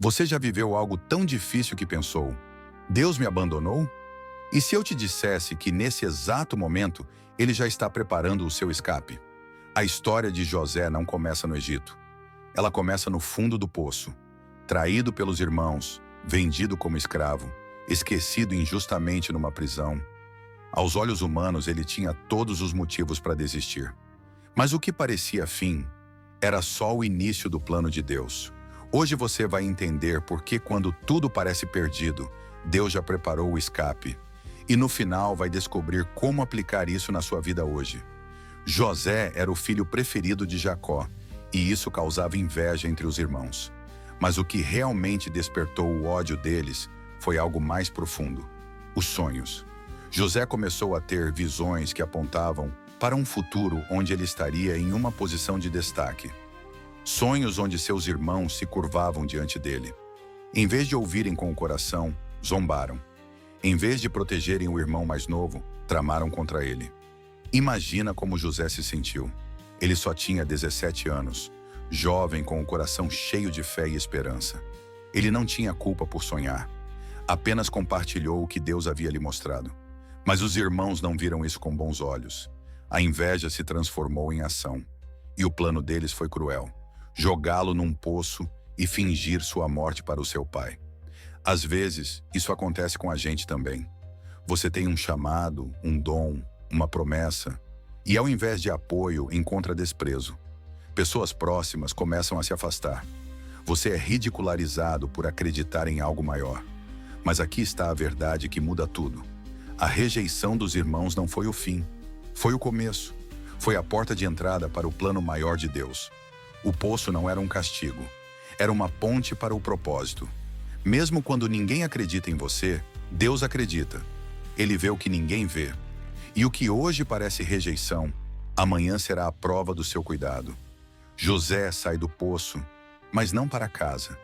Você já viveu algo tão difícil que pensou: Deus me abandonou? E se eu te dissesse que nesse exato momento ele já está preparando o seu escape? A história de José não começa no Egito. Ela começa no fundo do poço, traído pelos irmãos, vendido como escravo, esquecido injustamente numa prisão. Aos olhos humanos, ele tinha todos os motivos para desistir. Mas o que parecia fim era só o início do plano de Deus. Hoje você vai entender por que, quando tudo parece perdido, Deus já preparou o escape. E no final vai descobrir como aplicar isso na sua vida hoje. José era o filho preferido de Jacó, e isso causava inveja entre os irmãos. Mas o que realmente despertou o ódio deles foi algo mais profundo: os sonhos. José começou a ter visões que apontavam para um futuro onde ele estaria em uma posição de destaque. Sonhos onde seus irmãos se curvavam diante dele. Em vez de ouvirem com o coração, zombaram. Em vez de protegerem o irmão mais novo, tramaram contra ele. Imagina como José se sentiu. Ele só tinha 17 anos, jovem com o coração cheio de fé e esperança. Ele não tinha culpa por sonhar. Apenas compartilhou o que Deus havia lhe mostrado. Mas os irmãos não viram isso com bons olhos. A inveja se transformou em ação. E o plano deles foi cruel: jogá-lo num poço e fingir sua morte para o seu pai. Às vezes, isso acontece com a gente também. Você tem um chamado, um dom, uma promessa, e ao invés de apoio, encontra desprezo. Pessoas próximas começam a se afastar. Você é ridicularizado por acreditar em algo maior. Mas aqui está a verdade que muda tudo. A rejeição dos irmãos não foi o fim, foi o começo. Foi a porta de entrada para o plano maior de Deus. O poço não era um castigo, era uma ponte para o propósito. Mesmo quando ninguém acredita em você, Deus acredita. Ele vê o que ninguém vê. E o que hoje parece rejeição, amanhã será a prova do seu cuidado. José sai do poço, mas não para casa.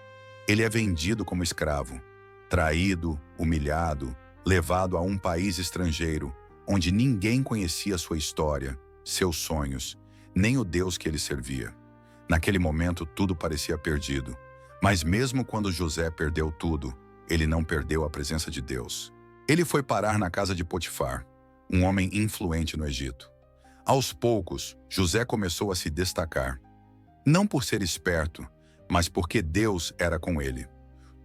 Ele é vendido como escravo, traído, humilhado, levado a um país estrangeiro, onde ninguém conhecia sua história, seus sonhos, nem o Deus que ele servia. Naquele momento, tudo parecia perdido. Mas mesmo quando José perdeu tudo, ele não perdeu a presença de Deus. Ele foi parar na casa de Potifar, um homem influente no Egito. Aos poucos, José começou a se destacar. Não por ser esperto, mas porque Deus era com ele.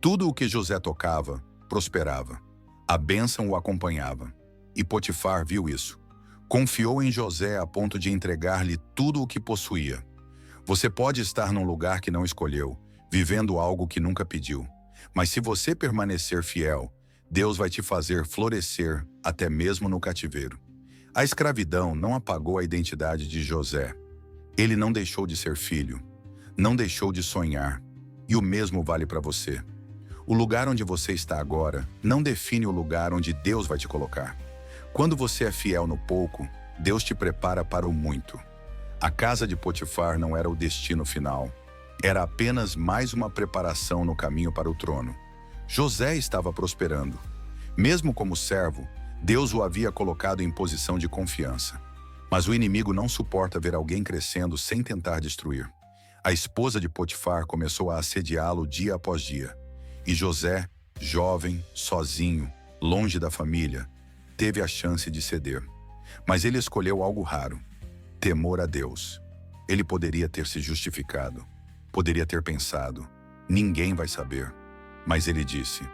Tudo o que José tocava, prosperava. A bênção o acompanhava. E Potifar viu isso. Confiou em José a ponto de entregar-lhe tudo o que possuía. Você pode estar num lugar que não escolheu, vivendo algo que nunca pediu. Mas se você permanecer fiel, Deus vai te fazer florescer até mesmo no cativeiro. A escravidão não apagou a identidade de José. Ele não deixou de ser filho, não deixou de sonhar. E o mesmo vale para você. O lugar onde você está agora não define o lugar onde Deus vai te colocar. Quando você é fiel no pouco, Deus te prepara para o muito. A casa de Potifar não era o destino final. Era apenas mais uma preparação no caminho para o trono. José estava prosperando. Mesmo como servo, Deus o havia colocado em posição de confiança. Mas o inimigo não suporta ver alguém crescendo sem tentar destruir. A esposa de Potifar começou a assediá-lo dia após dia. E José, jovem, sozinho, longe da família, teve a chance de ceder. Mas ele escolheu algo raro: temor a Deus. Ele poderia ter se justificado, poderia ter pensado: ninguém vai saber. Mas ele disse: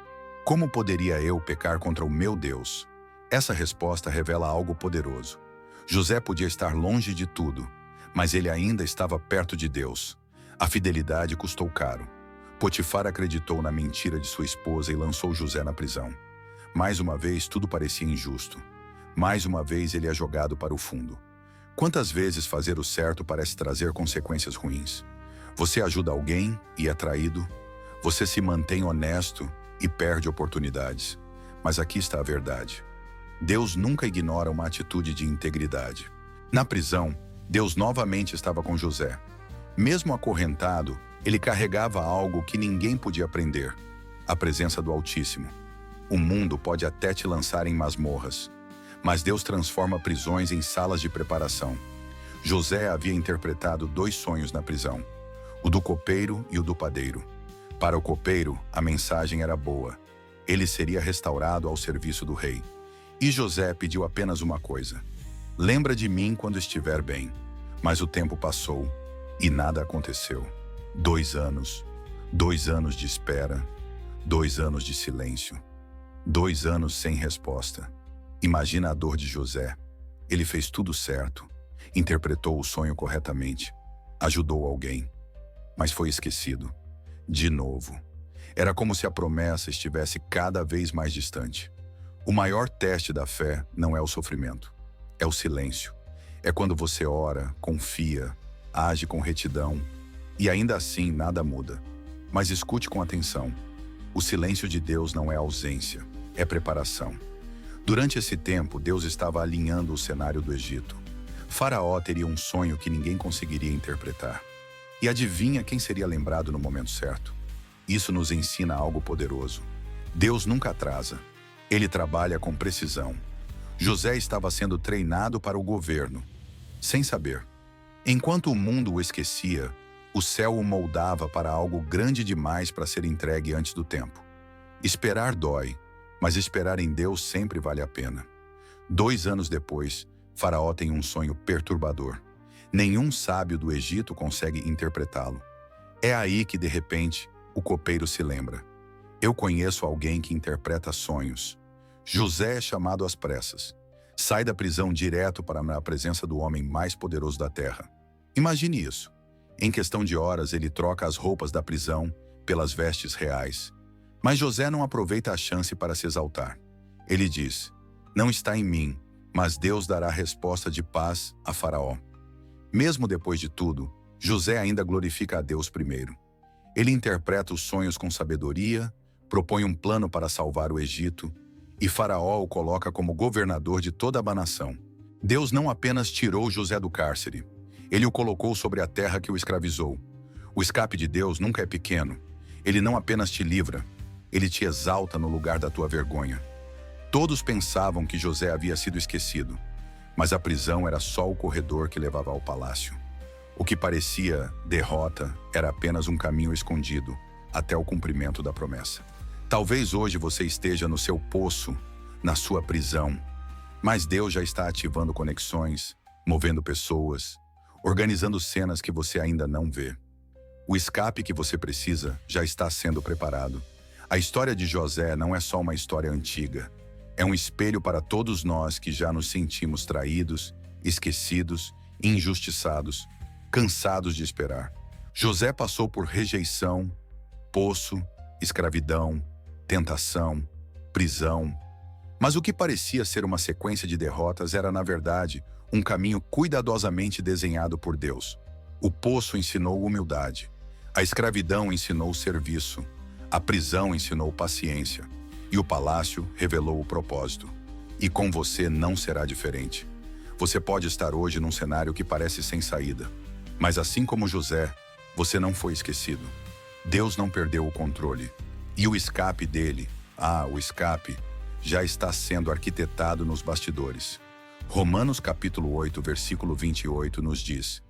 como poderia eu pecar contra o meu Deus? Essa resposta revela algo poderoso. José podia estar longe de tudo, mas ele ainda estava perto de Deus. A fidelidade custou caro. Potifar acreditou na mentira de sua esposa e lançou José na prisão. Mais uma vez, tudo parecia injusto. Mais uma vez, ele é jogado para o fundo. Quantas vezes fazer o certo parece trazer consequências ruins? Você ajuda alguém e é traído. Você se mantém honesto e perde oportunidades. Mas aqui está a verdade. Deus nunca ignora uma atitude de integridade. Na prisão, Deus novamente estava com José. Mesmo acorrentado, ele carregava algo que ninguém podia prender: a presença do Altíssimo. O mundo pode até te lançar em masmorras, mas Deus transforma prisões em salas de preparação. José havia interpretado 2 sonhos na prisão: o do copeiro e o do padeiro. Para o copeiro, a mensagem era boa. Ele seria restaurado ao serviço do rei. E José pediu apenas uma coisa: lembra de mim quando estiver bem. Mas o tempo passou e nada aconteceu. 2 anos, 2 anos de espera, 2 anos de silêncio, 2 anos sem resposta. Imagina a dor de José. Ele fez tudo certo, interpretou o sonho corretamente, ajudou alguém, mas foi esquecido. De novo. Era como se a promessa estivesse cada vez mais distante. O maior teste da fé não é o sofrimento, é o silêncio. É quando você ora, confia, age com retidão e ainda assim nada muda. Mas escute com atenção. O silêncio de Deus não é ausência, é preparação. Durante esse tempo, Deus estava alinhando o cenário do Egito. Faraó teria um sonho que ninguém conseguiria interpretar. E adivinha quem seria lembrado no momento certo? Isso nos ensina algo poderoso. Deus nunca atrasa. Ele trabalha com precisão. José estava sendo treinado para o governo, sem saber. Enquanto o mundo o esquecia, o céu o moldava para algo grande demais para ser entregue antes do tempo. Esperar dói, mas esperar em Deus sempre vale a pena. 2 anos depois, Faraó tem um sonho perturbador. Nenhum sábio do Egito consegue interpretá-lo. É aí que, de repente, o copeiro se lembra. Eu conheço alguém que interpreta sonhos. José é chamado às pressas. Sai da prisão direto para a presença do homem mais poderoso da terra. Imagine isso. Em questão de horas, ele troca as roupas da prisão pelas vestes reais. Mas José não aproveita a chance para se exaltar. Ele diz: não está em mim, mas Deus dará resposta de paz a Faraó. Mesmo depois de tudo, José ainda glorifica a Deus primeiro. Ele interpreta os sonhos com sabedoria, propõe um plano para salvar o Egito, e Faraó o coloca como governador de toda a nação. Deus não apenas tirou José do cárcere, ele o colocou sobre a terra que o escravizou. O escape de Deus nunca é pequeno. Ele não apenas te livra, ele te exalta no lugar da tua vergonha. Todos pensavam que José havia sido esquecido, mas a prisão era só o corredor que levava ao palácio. O que parecia derrota era apenas um caminho escondido até o cumprimento da promessa. Talvez hoje você esteja no seu poço, na sua prisão, mas Deus já está ativando conexões, movendo pessoas, organizando cenas que você ainda não vê. O escape que você precisa já está sendo preparado. A história de José não é só uma história antiga. É um espelho para todos nós que já nos sentimos traídos, esquecidos, injustiçados, cansados de esperar. José passou por rejeição, poço, escravidão, tentação, prisão. Mas o que parecia ser uma sequência de derrotas era, na verdade, um caminho cuidadosamente desenhado por Deus. O poço ensinou humildade. A escravidão ensinou serviço. A prisão ensinou paciência. E o palácio revelou o propósito. E com você não será diferente. Você pode estar hoje num cenário que parece sem saída. Mas assim como José, você não foi esquecido. Deus não perdeu o controle. E o escape dele, o escape, já está sendo arquitetado nos bastidores. Romanos capítulo 8, versículo 28 nos diz: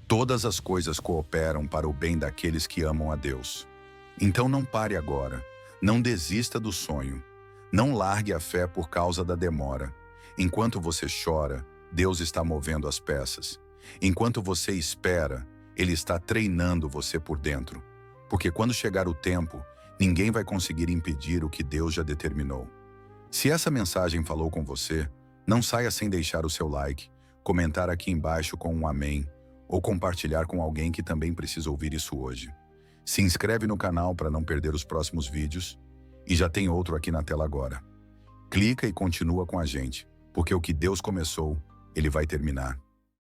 todas as coisas cooperam para o bem daqueles que amam a Deus. Então não pare agora, não desista do sonho, não largue a fé por causa da demora. Enquanto você chora, Deus está movendo as peças. Enquanto você espera, Ele está treinando você por dentro. Porque quando chegar o tempo, ninguém vai conseguir impedir o que Deus já determinou. Se essa mensagem falou com você, não saia sem deixar o seu like, comentar aqui embaixo com um amém, ou compartilhar com alguém que também precisa ouvir isso hoje. Se inscreve no canal para não perder os próximos vídeos, e já tem outro aqui na tela agora. Clica e continua com a gente, porque o que Deus começou, Ele vai terminar.